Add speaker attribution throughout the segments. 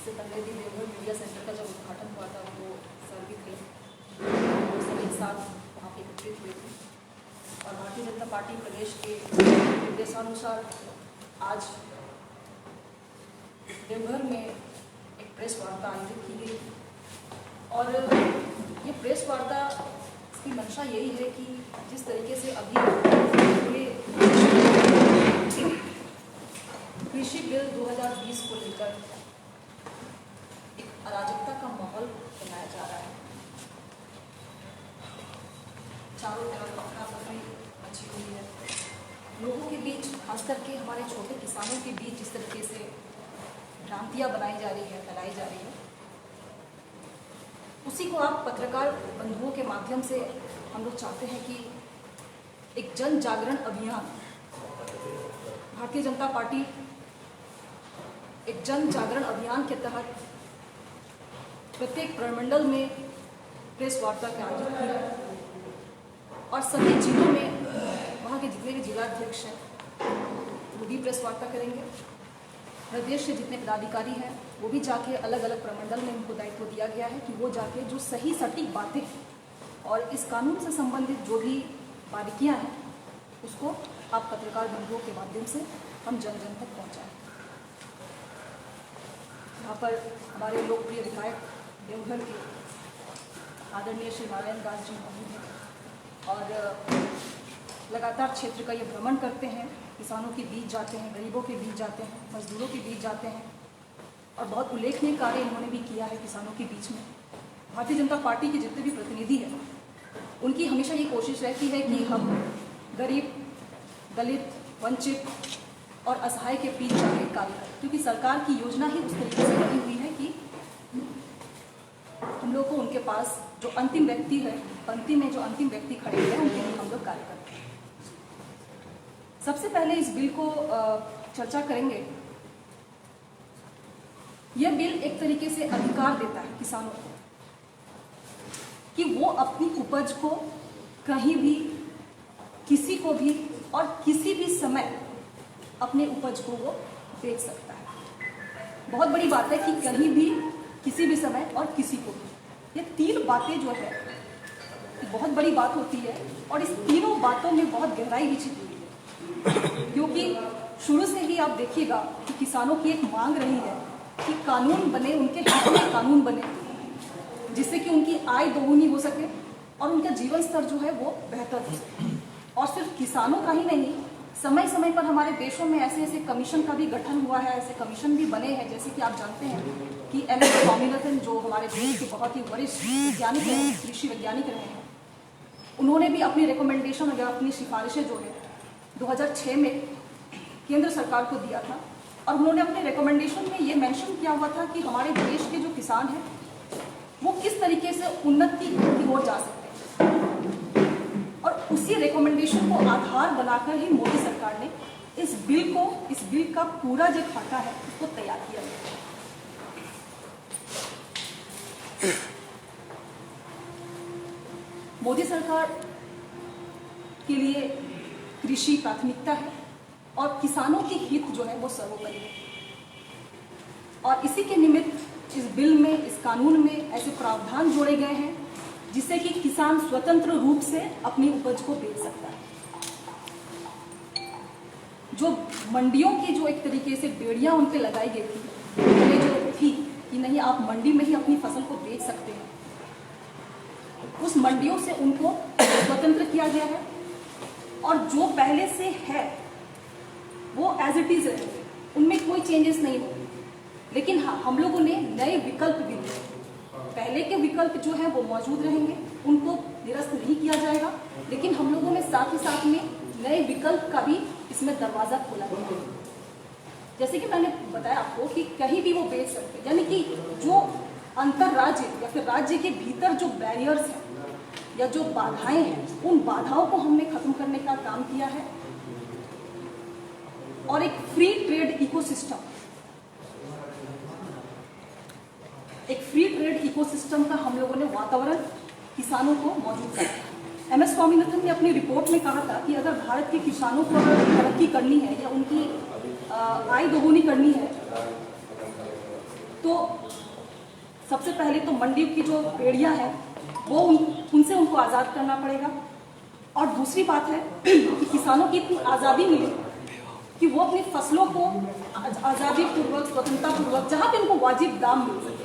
Speaker 1: इससे पहले भी देवघर मीडिया सेंटर का जब उद्घाटन हुआ था वो सर भी थे, वो सब एक साथ वहाँ पे एकत्रित हुए थे और भारतीय जनता पार्टी प्रदेश के निर्देशानुसार आज देवघर में एक प्रेस वार्ता आयोजित की गई और ये प्रेस वार्ता की मंशा यही है कि जिस तरीके से अभी पूरे कृषि बिल 2020 को लेकर एक अराजकता का माहौल बनाया जा रहा है, चारों तरफ अफरा-तफरी मची हुई है, लोगों के बीच खास करके हमारे छोटे किसानों के बीच जिस तरीके से भ्रांतियां बनाई जा रही है, फैलाई जा रही है, उसी को आप पत्रकार बंधुओं के माध्यम से हम लोग चाहते हैं कि एक जन जागरण अभियान, भारतीय जनता पार्टी एक जन जागरण अभियान के तहत प्रत्येक प्रमंडल में प्रेस वार्ता का आयोजित किया और सभी जिलों में वहाँ के जितने भी जिलाध्यक्ष हैं वो भी प्रेस वार्ता करेंगे। प्रदेश के जितने पदाधिकारी हैं वो भी जाके अलग अलग प्रमंडल में उनको दायित्व दिया गया है कि वो जाके जो सही सटीक बातें और इस कानून से संबंधित जो भी बारीकियां हैं उसको आप पत्रकार बंधुओं के माध्यम से हम जन जन तक पहुँचाएँ। यहाँ पर हमारे लोकप्रिय विधायक देवघर के आदरणीय श्री नारायण दास जी मौजूद हैं और लगातार क्षेत्र का ये भ्रमण करते हैं, किसानों के बीच जाते हैं, गरीबों के बीच जाते हैं, मजदूरों के बीच जाते हैं और बहुत उल्लेखनीय कार्य इन्होंने भी किया है किसानों के बीच में। भारतीय जनता पार्टी के जितने भी प्रतिनिधि हैं उनकी हमेशा ये कोशिश रहती है कि हम गरीब, दलित, वंचित और असहाय के बीच जाकर कार्य करें, क्योंकि सरकार की योजना ही उस तरीके से बनी हुई है कि हम लोग को उनके पास जो अंतिम व्यक्ति है, पंक्ति में जो अंतिम व्यक्ति खड़े हैं उनके लिए हम लोग कार्य करते हैं। सबसे पहले इस बिल को चर्चा करेंगे। यह बिल एक तरीके से अधिकार देता है किसानों को कि वो अपनी उपज को कहीं भी, किसी को भी और किसी भी समय अपने उपज को वो बेच सकता है। बहुत बड़ी बात है कि कहीं भी, किसी भी समय और किसी को भी, ये तीन बातें जो है बहुत बड़ी बात होती है और इस तीनों बातों में बहुत गहराई भी छिपी हुई है, क्योंकि शुरू से ही आप देखिएगा कि किसानों की एक मांग रही है कि कानून बने, उनके हित में कानून बने जिससे कि उनकी आय दोगुनी हो सके और उनका जीवन स्तर जो है वो बेहतर हो सके। और सिर्फ किसानों का ही नहीं, समय समय पर हमारे देशों में ऐसे ऐसे कमीशन का भी गठन हुआ है, ऐसे कमीशन भी बने हैं, जैसे कि आप जानते हैं कि MS स्वामीनाथन जो हमारे देश के बहुत ही वरिष्ठ वैज्ञानिक रहे, कृषि वैज्ञानिक रहे हैं, उन्होंने भी अपनी रिकमेंडेशन या अपनी सिफारिशें जो है 2006 में केंद्र सरकार को दिया था और उन्होंने अपने रिकमेंडेशन में ये मेंशन किया हुआ था कि हमारे देश के जो किसान हैं वो किस तरीके से उन्नति की ओर जा सकते हैं और उसी रिकमेंडेशन को आधार बनाकर ही मोदी सरकार ने इस बिल का पूरा जो खाका है उसको तैयार किया गया। मोदी सरकार के लिए कृषि प्राथमिकता है और किसानों की हित जो है वो सर्वोपरि है और इसी के निमित्त इस बिल में, इस कानून में ऐसे प्रावधान जोड़े गए हैं जिससे कि किसान स्वतंत्र रूप से अपनी उपज को बेच सकता है। जो मंडियों की जो एक तरीके से बेड़ियां उन पे लगाई गई थी, पहले जो थी कि नहीं आप मंडी में ही अपनी फसल को बेच सकते हैं, उस मंडियों से उनको स्वतंत्र किया गया है और जो पहले से है वो एज इट इज रहेंगे, उनमें कोई चेंजेस नहीं होंगे। लेकिन हाँ, हम लोगों ने नए विकल्प भी दिए। पहले के विकल्प जो है वो मौजूद रहेंगे, उनको निरस्त नहीं किया जाएगा, लेकिन हम लोगों ने साथ ही साथ में नए विकल्प का भी इसमें दरवाजा खोला गया। जैसे कि मैंने बताया आपको कि कहीं भी वो बेच सकते, यानी कि जो अंतर राज्य या फिर राज्य के भीतर जो बैरियर्स हैं या जो बाधाएं हैं, उन बाधाओं को हमने खत्म करने का काम किया है और एक फ्री ट्रेड इकोसिस्टम का हम लोगों ने वातावरण किसानों को मौजूद कराया। MS स्वामीनाथन ने अपनी रिपोर्ट में कहा था कि अगर भारत के किसानों को अगर तरक्की करनी है या उनकी आय दोगुनी करनी है तो सबसे पहले तो मंडियों की जो बेड़ियां हैं वो उनसे उनको आज़ाद करना पड़ेगा। और दूसरी बात है कि किसानों की इतनी आज़ादी मिले कि वो अपनी फसलों को आज़ादी पूर्वक, स्वतंत्रता पूर्वक, जहाँ पे उनको वाजिब दाम मिल सके।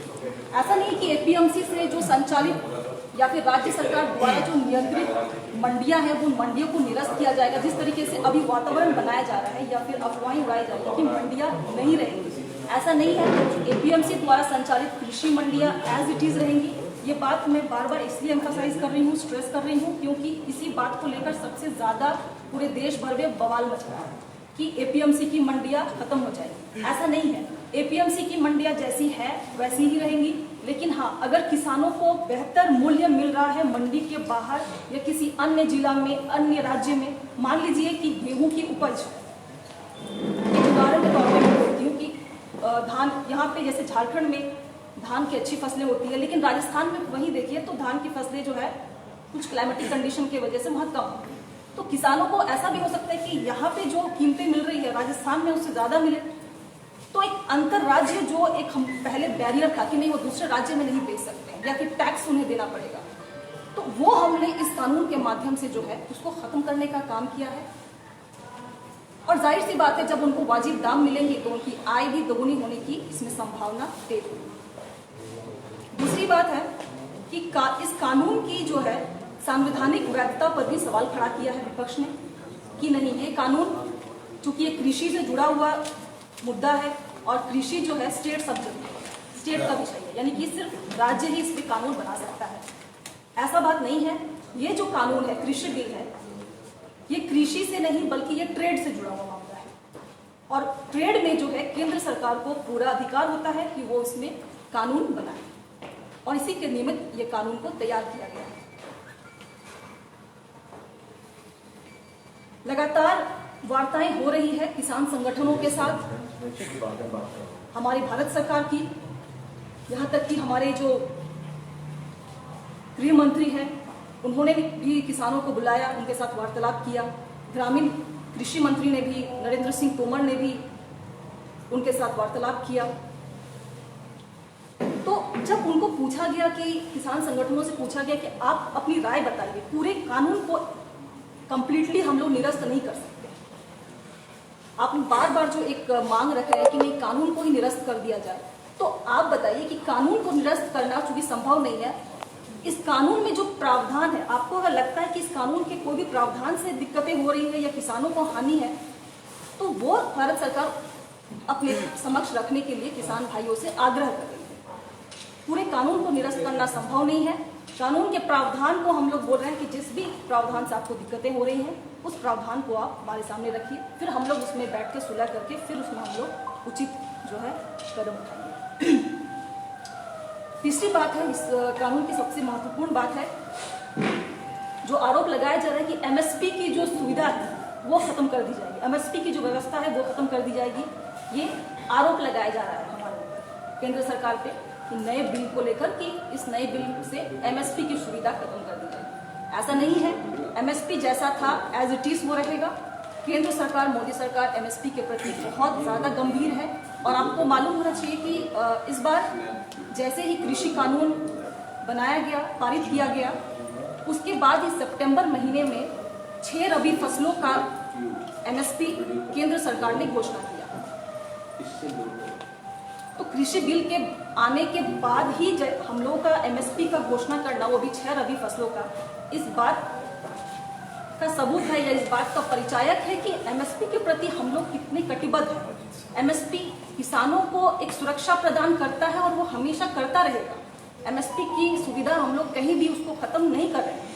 Speaker 1: ऐसा नहीं कि एपीएमसी से जो संचालित या फिर राज्य सरकार द्वारा जो नियंत्रित मंडियां हैं वो मंडियों को निरस्त किया जाएगा, जिस तरीके से अभी वातावरण बनाया जा रहा है, या फिर अफवाहें उड़ाई जा रही है कि मंडियां नहीं रहेंगी। ऐसा नहीं है। एपीएमसी द्वारा संचालित कृषि मंडियां एज इट इज रहेंगी। ये बात मैं बार बार इसलिए एम्फसाइज कर रही हूँ, स्ट्रेस कर रही हूँ, क्योंकि इसी बात को लेकर सबसे ज़्यादा पूरे देश भर में बवाल मच रहा है कि एपीएमसी की मंडियां खत्म हो जाएगी। ऐसा नहीं है। एपीएमसी की मंडियां जैसी है वैसी ही रहेंगी, लेकिन हाँ, अगर किसानों को बेहतर मूल्य मिल रहा है मंडी के बाहर या किसी अन्य जिला में, अन्य राज्य में, मान लीजिए कि गेहूं की उपज, एक उदाहरण के तौर पर मैं बोलती हूँ कि धान, यहाँ पे जैसे झारखंड में धान की अच्छी फसलें होती है, लेकिन राजस्थान में वहीं देखिए तो धान की फसलें जो है कुछ क्लाइमेटिक कंडीशन की वजह से वहाँ कम। तो किसानों को ऐसा भी हो सकता है कि यहाँ पे जो कीमतें मिल रही है राजस्थान में उससे ज़्यादा मिले। तो एक अंतर राज्य जो एक हम पहले बैरियर था कि नहीं वो दूसरे राज्य में नहीं बेच सकते या फिर टैक्स उन्हें देना पड़ेगा, तो वो हमने इस कानून के माध्यम से जो है उसको खत्म करने का काम किया है। और जाहिर सी बात है, जब उनको वाजिब दाम मिलेंगे तो उनकी आय भी दोगुनी होने की इसमें संभावना तेज होगी। दूसरी बात है कि इस कानून की जो है संवैधानिक वैधता पर भी सवाल खड़ा किया है विपक्ष ने कि नहीं, ये कानून चूंकि ये कृषि से जुड़ा हुआ मुद्दा है और कृषि जो है स्टेट सब्जेक्ट है, स्टेट का विषय है, यानी कि सिर्फ राज्य ही इस पर कानून बना सकता है। ऐसा बात नहीं है। ये जो कानून है, कृषि बिल है, ये कृषि से नहीं बल्कि ये ट्रेड से जुड़ा हुआ मामला है। और ट्रेड में जो है केंद्र सरकार को पूरा अधिकार होता है कि वो इसमें कानून बनाए, और इसी के निमित्त ये कानून को तैयार किया गया है। लगातार वार्ताएं हो रही है किसान संगठनों के साथ, हमारी भारत सरकार की, यहाँ तक कि हमारे जो गृह मंत्री हैं उन्होंने भी किसानों को बुलाया, उनके साथ वार्तालाप किया। ग्रामीण कृषि मंत्री ने भी, नरेंद्र सिंह तोमर ने भी उनके साथ वार्तालाप किया। तो जब उनको पूछा गया कि किसान संगठनों से पूछा गया कि आप अपनी राय बताइए, पूरे कानून को कंप्लीटली हम लोग निरस्त नहीं कर सकते, आप बार बार जो एक मांग रख रहे हैं कि नहीं कानून को ही निरस्त कर दिया जाए, तो आप बताइए कि कानून को निरस्त करना चूंकि संभव नहीं है, इस कानून में जो प्रावधान है, आपको अगर लगता है कि इस कानून के कोई भी प्रावधान से दिक्कतें हो रही है या किसानों को हानि है, तो वो भारत सरकार अपने समक्ष रखने के लिए किसान भाइयों से आग्रह कर रही है। पूरे कानून को निरस्त करना संभव नहीं है। कानून के प्रावधान को हम लोग बोल रहे हैं कि जिस भी प्रावधान से आपको दिक्कतें हो रही हैं उस प्रावधान को आप हमारे सामने रखिए, फिर हम लोग उसमें बैठ के सुलह करके फिर उसमें हम लोग उचित जो है कदम उठाएंगे। तीसरी बात है, इस कानून की सबसे महत्वपूर्ण बात है, जो आरोप लगाया जा रहा है कि एमएसपी की जो सुविधा है वो खत्म कर दी जाएगी, एमएसपी की जो व्यवस्था है वो खत्म कर दी जाएगी। ये आरोप लगाया जा रहा है हमारे केंद्र सरकार पे कि नए बिल को लेकर कि इस नए बिल से एमएसपी की सुविधा खत्म कर दी जाएगी। ऐसा नहीं है। एमएसपी जैसा था एज इट इज वो रहेगा। केंद्र सरकार, मोदी सरकार एमएसपी के प्रति बहुत ज़्यादा गंभीर है। और आपको मालूम होना चाहिए कि इस बार जैसे ही कृषि कानून बनाया गया, पारित किया गया, उसके बाद ही सितंबर महीने में 6 रबी फसलों का एमएसपी केंद्र सरकार ने घोषणा किया। तो कृषि बिल के आने के बाद ही हम लोगों का एमएसपी का घोषणा करना, वो भी 6 रबी फसलों का, इस बात का सबूत है या इस बात का परिचायक है कि एमएसपी के प्रति हम लोग कितने कटिबद्ध हैं। एमएसपी किसानों को एक सुरक्षा प्रदान करता है और वो हमेशा करता रहेगा। एमएसपी की सुविधा हम लोग कहीं भी उसको खत्म नहीं कर रहे हैं।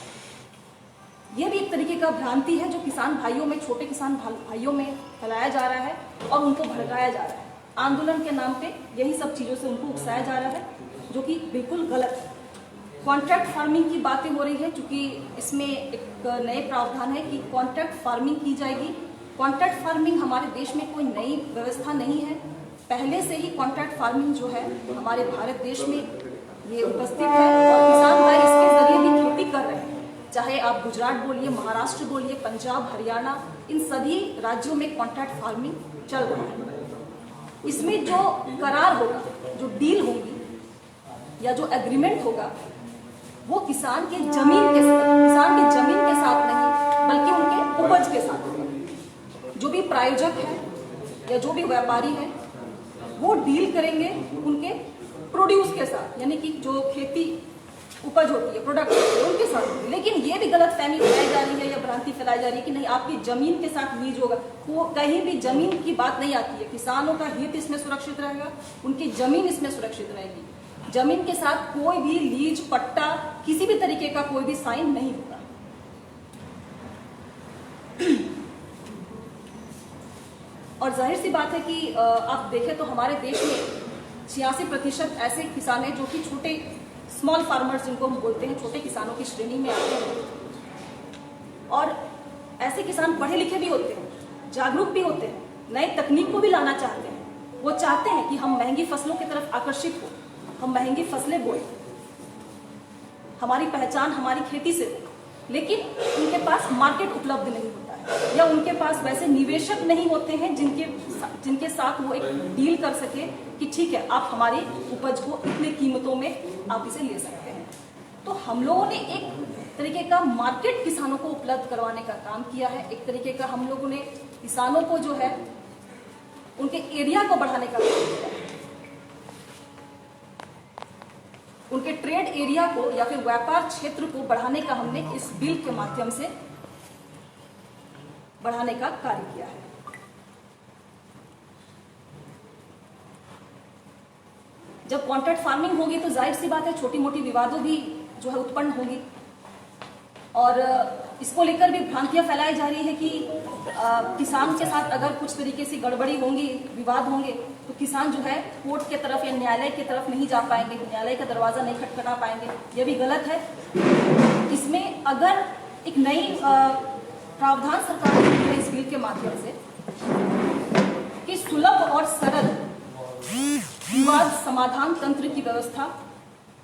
Speaker 1: ये भी एक तरीके का भ्रांति है जो किसान भाइयों में, छोटे किसान भाइयों में फैलाया जा रहा है और उनको भड़काया जा रहा है। आंदोलन के नाम पे यही सब चीज़ों से उनको उकसाया जा रहा है, जो कि बिल्कुल गलत है। कॉन्ट्रैक्ट फार्मिंग की बातें हो रही है, क्योंकि इसमें एक नए प्रावधान है कि कॉन्ट्रैक्ट फार्मिंग की जाएगी। कॉन्ट्रैक्ट फार्मिंग हमारे देश में कोई नई व्यवस्था नहीं है, पहले से ही कॉन्ट्रैक्ट फार्मिंग जो है हमारे भारत देश में ये उपस्थित है और किसान भाई इसके जरिए भी खेती कर रहे हैं। चाहे आप गुजरात बोलिए, महाराष्ट्र बोलिए, पंजाब, हरियाणा, इन सभी राज्यों में कॉन्ट्रैक्ट फार्मिंग चल रहा है। इसमें जो करार होगा, जो डील होगी, या जो एग्रीमेंट होगा वो किसान के जमीन के साथ नहीं बल्कि उनके उपज के साथ होगा। जो भी प्रायोजक है या जो भी व्यापारी है वो डील करेंगे उनके प्रोड्यूस के साथ, यानी कि जो खेती उपज होती है, प्रोडक्ट होती है, उनके साथ होती है। लेकिन ये भी गलतफहमी फैलाई जा रही है या भ्रांति फैलाई जा रही है कि नहीं आपकी जमीन के साथ लीज होगा। वो कहीं भी जमीन की बात नहीं आती है। किसानों का हित इसमें सुरक्षित रहेगा, उनकी जमीन इसमें सुरक्षित रहेगी। जमीन के साथ कोई भी लीज, पट्टा, किसी भी तरीके का कोई भी साइन नहीं होगा। और जाहिर सी बात है कि आप देखें तो हमारे देश में 86% ऐसे किसान हैं जो कि छोटे स्मॉल फार्मर्स जिनको हम बोलते हैं, छोटे किसानों की श्रेणी में आते हैं। और ऐसे किसान पढ़े लिखे भी होते हैं, जागरूक भी होते हैं, नए तकनीक को भी लाना चाहते हैं। वो चाहते हैं कि हम महंगी फसलों की तरफ आकर्षित हो, हम महंगी फसलें बोएं, हमारी पहचान हमारी खेती से हो। लेकिन उनके पास मार्केट उपलब्ध नहीं होता है या उनके पास वैसे निवेशक नहीं होते हैं जिनके साथ वो एक डील कर सके कि ठीक है आप हमारी उपज को इतने कीमतों में आप इसे ले सकते हैं। तो हम लोगों ने एक तरीके का मार्केट किसानों को उपलब्ध करवाने का काम किया है। एक तरीके का हम लोगों ने किसानों को जो है उनके एरिया को बढ़ाने का काम किया है, उनके ट्रेड एरिया को या फिर व्यापार क्षेत्र को बढ़ाने का हमने इस बिल के माध्यम से बढ़ाने का कार्य किया है। जब कॉन्ट्रैक्ट फार्मिंग होगी तो जाहिर सी बात है छोटी मोटी विवादों भी जो है उत्पन्न होगी। और इसको लेकर भी भ्रांतियां फैलाई जा रही है कि किसान के साथ अगर कुछ तरीके से गड़बड़ी होंगी, विवाद होंगे तो किसान जो है कोर्ट के तरफ या न्यायालय की तरफ नहीं जा पाएंगे, न्यायालय का दरवाजा नहीं खटखटा पाएंगे। यह भी गलत है। इसमें अगर एक नई प्रावधान सरकार ने है इस बिल के माध्यम से कि सुलभ और सरल विवाद समाधान तंत्र की व्यवस्था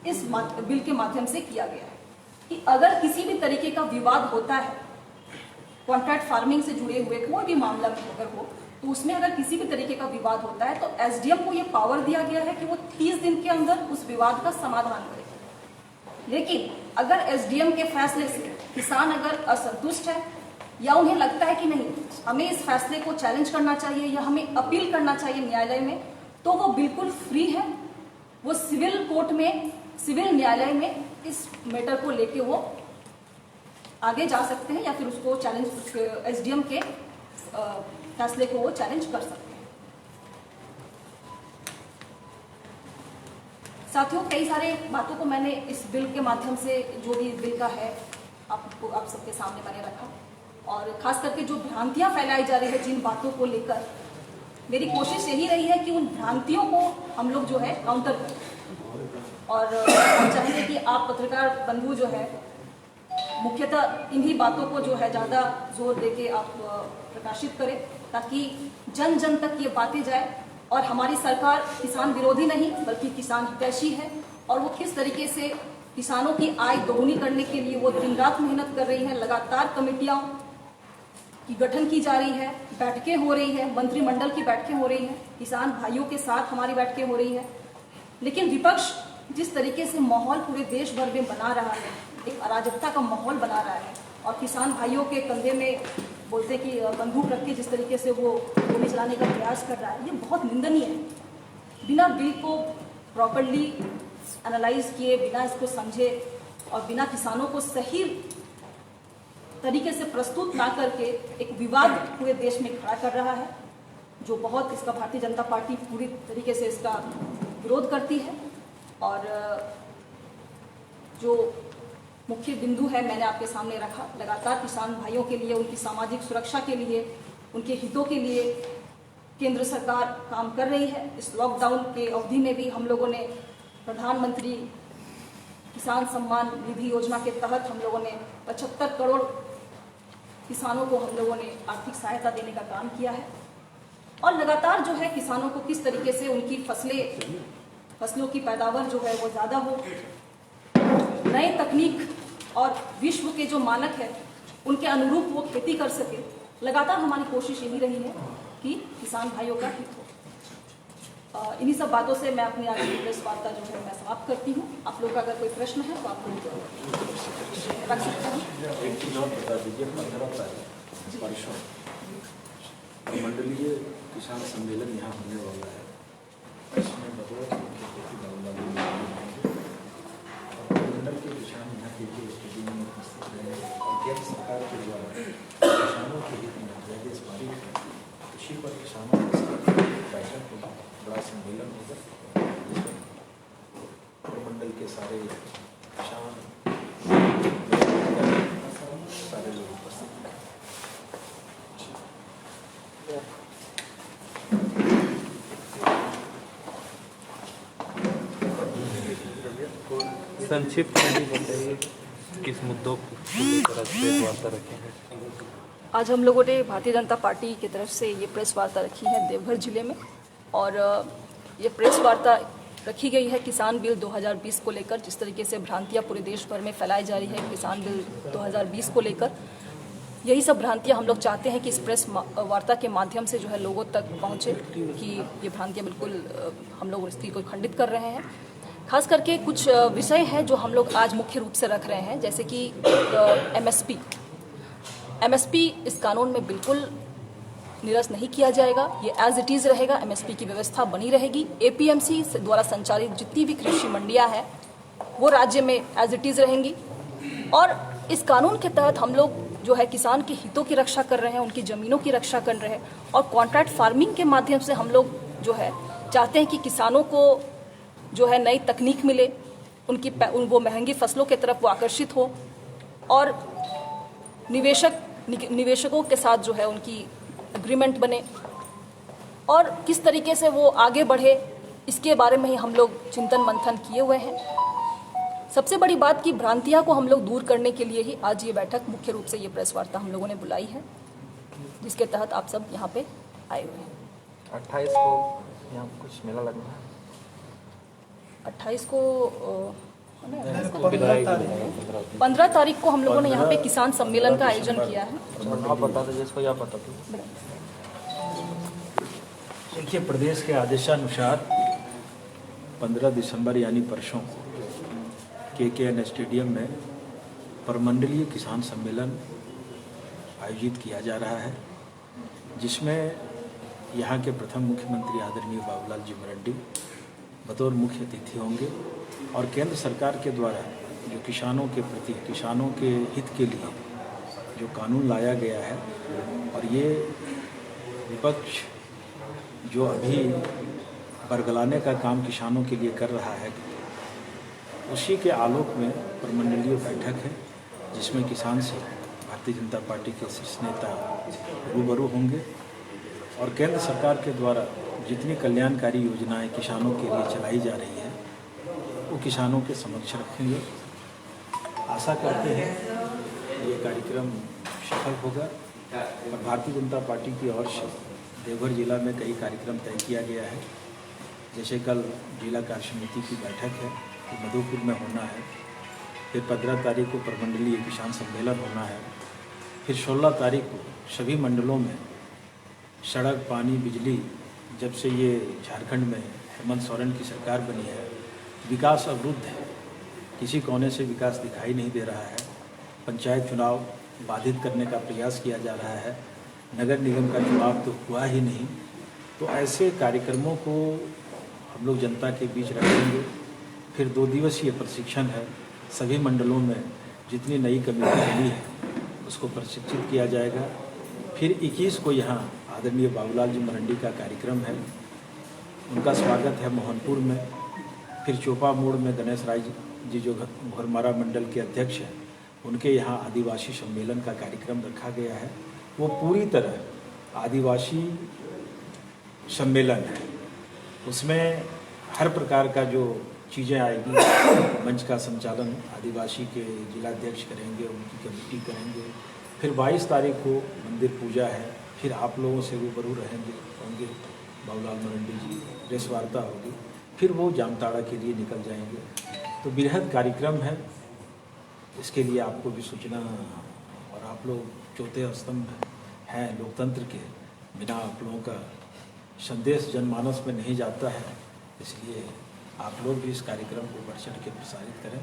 Speaker 1: इस बिल के माध्यम से किया गया है कि अगर किसी भी तरीके का विवाद होता है कॉन्ट्रैक्ट फार्मिंग से जुड़े हुए कोई भी मामला अगर हो तो उसमें अगर किसी भी तरीके का विवाद होता है तो एसडीएम को यह पावर दिया गया है कि वो 30 दिन के अंदर उस विवाद का समाधान करे। लेकिन अगर एसडीएम के फैसले से किसान अगर असंतुष्ट है या उन्हें लगता है कि नहीं हमें इस फैसले को चैलेंज करना चाहिए या हमें अपील करना चाहिए न्यायालय में, तो वो बिल्कुल फ्री है। वो सिविल कोर्ट में, सिविल न्यायालय में इस मैटर को लेके वो आगे जा सकते हैं या फिर उसको चैलेंज एसडीएम के फैसले को वो चैलेंज कर सकते हैं। साथियों, कई सारे बातों को मैंने इस बिल के माध्यम से जो भी बिल का है आप सबके सामने मैंने रखा। और खास करके जो भ्रांतियां फैलाई जा रही है जिन बातों को लेकर, मेरी कोशिश यही रही है कि उन भ्रांतियों को हम लोग जो है काउंटर करें। और हम चाहेंगे कि आप पत्रकार बंधु जो है मुख्यतः इन्हीं बातों को जो है ज़्यादा जोर देके आप प्रकाशित करें ताकि जन जन तक ये बातें जाए। और हमारी सरकार किसान विरोधी नहीं बल्कि किसान हितैषी है और वो किस तरीके से किसानों की आय दोगुनी करने के लिए वो दिन रात मेहनत कर रही है। लगातार कमेटियां की गठन की जा रही है, बैठकें हो रही है, मंत्रिमंडल की बैठकें हो रही हैं, किसान भाइयों के साथ हमारी बैठकें हो रही है। लेकिन विपक्ष जिस तरीके से माहौल पूरे देश भर में बना रहा है, एक अराजकता का माहौल बना रहा है और किसान भाइयों के कंधे में बोलते कि बंदूक रख के जिस तरीके से वो गोली चलाने का प्रयास कर रहा है, ये बहुत निंदनीय है। बिना बिल को प्रॉपरली एनालाइज किए, बिना इसको समझे और बिना किसानों को सही तरीके से प्रस्तुत ना करके एक विवाद पूरे देश में खड़ा कर रहा है, जो बहुत इसका भारतीय जनता पार्टी पूरी तरीके से इसका विरोध करती है। और जो मुख्य बिंदु है मैंने आपके सामने रखा। लगातार किसान भाइयों के लिए, उनकी सामाजिक सुरक्षा के लिए, उनके हितों के लिए केंद्र सरकार काम कर रही है। इस लॉकडाउन के अवधि में भी हम लोगों ने प्रधानमंत्री किसान सम्मान निधि योजना के तहत हम लोगों ने 75 करोड़ किसानों को हम लोगों ने आर्थिक सहायता देने का काम किया है। और लगातार जो है किसानों को किस तरीके से उनकी फसलों की पैदावार जो है वो ज़्यादा हो, नए तकनीक और विश्व के जो मानक है उनके अनुरूप वो खेती कर सके। लगातार हमारी कोशिश यही रही है कि किसान भाइयों का हित हो। इन्हीं सब बातों से मैं अपनी आज की प्रेस वार्ता जो है मैं समाप्त करती हूँ। आप लोग का अगर कोई प्रश्न है तो आप लोग रख सकते हैं।
Speaker 2: एक चीज़ और बता दीजिए, 15 तारीख परसों मंडलीय किसान सम्मेलन यहाँ होने वाला है। इसमें बतौर मुख्य अतिथि बाबूलाल जी होंगे और मंडल के किसान यहाँ के स्टेडियम में उपस्थित रहेंगे और केंद्र सरकार के द्वारा किसानों के हित में अध्यादेश पारित है। कृषि पर किसानों के साथ बैठक होगा, बड़ा सम्मेलन होगा। मंडल के सारे किसान सारे लोग उपस्थित हैं।
Speaker 3: संक्षिप्त में बताइए किस मुद्दों को लेकर आज प्रेस वार्ता रखे हैं।
Speaker 1: आज हम लोगों ने भारतीय जनता पार्टी की तरफ से ये प्रेस वार्ता रखी है देवघर जिले में, और ये प्रेस वार्ता रखी गई है किसान बिल 2020 को लेकर। जिस तरीके से भ्रांतियां पूरे देश भर में फैलाई जा रही है किसान बिल 2020 को लेकर, यही सब भ्रांतियां हम लोग चाहते हैं कि इस प्रेस वार्ता के माध्यम से जो है लोगों तक पहुंचे कि ये भ्रांतियां बिल्कुल हम लोग इसकी को खंडित कर रहे हैं। खास करके कुछ विषय हैं जो हम लोग आज मुख्य रूप से रख रहे हैं, जैसे कि एमएसपी इस कानून में बिल्कुल निरस्त नहीं किया जाएगा, ये एज इट इज़ रहेगा। एमएसपी की व्यवस्था बनी रहेगी। एपीएमसी द्वारा संचालित जितनी भी कृषि मंडियां हैं वो राज्य में एज इट इज़ रहेंगी, और इस कानून के तहत हम लोग जो है किसान के हितों की रक्षा कर रहे हैं, उनकी ज़मीनों की रक्षा कर रहे हैं, और कॉन्ट्रैक्ट फार्मिंग के माध्यम से हम लोग जो है चाहते हैं कि किसानों को जो है नई तकनीक मिले, वो महंगी फसलों की तरफ वो आकर्षित हो, और निवेशकों के साथ जो है उनकी एग्रीमेंट बने, और किस तरीके से वो आगे बढ़े इसके बारे में ही हम लोग चिंतन मंथन किए हुए हैं। सबसे बड़ी बात की भ्रांतियां को हम लोग दूर करने के लिए ही आज ये बैठक, मुख्य रूप से ये प्रेस वार्ता हम लोगों ने बुलाई है, जिसके तहत आप सब यहाँ पे आए हुए हैं।
Speaker 3: 28 को यहाँ कुछ मेला लगना है।
Speaker 1: 28 को 15 तारीख को हम लोगों ने यहाँ पे किसान सम्मेलन का आयोजन किया है।
Speaker 3: आप बता दीजिए इसको, या बता दो।
Speaker 2: देखिए, प्रदेश के आदेशानुसार 15 दिसंबर यानी परसों KKN स्टेडियम में परमंडलीय किसान सम्मेलन आयोजित किया जा रहा है, जिसमें यहाँ के प्रथम मुख्यमंत्री आदरणीय बाबूलाल जी मरंडी बतौर मुख्य अतिथि होंगे, और केंद्र सरकार के द्वारा जो किसानों के प्रति, किसानों के हित के लिए जो कानून लाया गया है, और ये विपक्ष जो अभी बरगलाने का काम किसानों के लिए कर रहा है, उसी के आलोक में परमंडलीय बैठक है, जिसमें किसान से भारतीय जनता पार्टी के शीर्ष नेता रूबरू होंगे, और केंद्र सरकार के द्वारा जितनी कल्याणकारी योजनाएं किसानों के लिए चलाई जा रही है वो किसानों के समक्ष रखेंगे। आशा करते हैं ये कार्यक्रम सफल होगा, और भारतीय जनता पार्टी की ओर से देवघर जिला में कई कार्यक्रम तय किया गया है। जैसे कल जिला कार्य समिति की बैठक है, तो मधुपुर में होना है, फिर 15 तारीख को प्रमंडलीय किसान सम्मेलन होना है, फिर 16 तारीख को सभी मंडलों में सड़क, पानी, बिजली, जब से ये झारखंड में हेमंत सोरेन की सरकार बनी है, विकास अवरुद्ध है, किसी कोने से विकास दिखाई नहीं दे रहा है। पंचायत चुनाव बाधित करने का प्रयास किया जा रहा है, नगर निगम का चुनाव तो हुआ ही नहीं। तो ऐसे कार्यक्रमों को हम लोग जनता के बीच रखेंगे। फिर 2 दिवसीय प्रशिक्षण है, सभी मंडलों में जितनी नई कमेटी बनी है उसको प्रशिक्षित किया जाएगा। फिर 21 को यहाँ आदरणीय बाबूलाल जी मरंडी का कार्यक्रम है, उनका स्वागत है मोहनपुर में। फिर चोपा मोड़ में गणेश राय जी जो घोरमारा मंडल के अध्यक्ष हैं, उनके यहाँ आदिवासी सम्मेलन का कार्यक्रम रखा गया है। वो पूरी तरह आदिवासी सम्मेलन है, उसमें हर प्रकार का जो चीज़ें आएगी, मंच का संचालन आदिवासी के जिलाध्यक्ष करेंगे, उनकी कमेटी करेंगे। फिर 22 तारीख को मंदिर पूजा है, फिर आप लोगों से रूबरू होंगे बाबूलाल मरंडी जी, प्रेस वार्ता होगी, फिर वो जामताड़ा के लिए निकल जाएंगे। तो बृहद कार्यक्रम है, इसके लिए आपको भी सूचना, और आप लोग चौथे स्तंभ हैं लोकतंत्र के, बिना आप लोगों का संदेश जनमानस में नहीं जाता है, इसलिए आप लोग भी इस कार्यक्रम को बढ़ चढ़ के प्रसारित करें,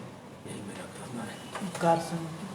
Speaker 2: यही मेरा कहना है।
Speaker 4: कार्य समिति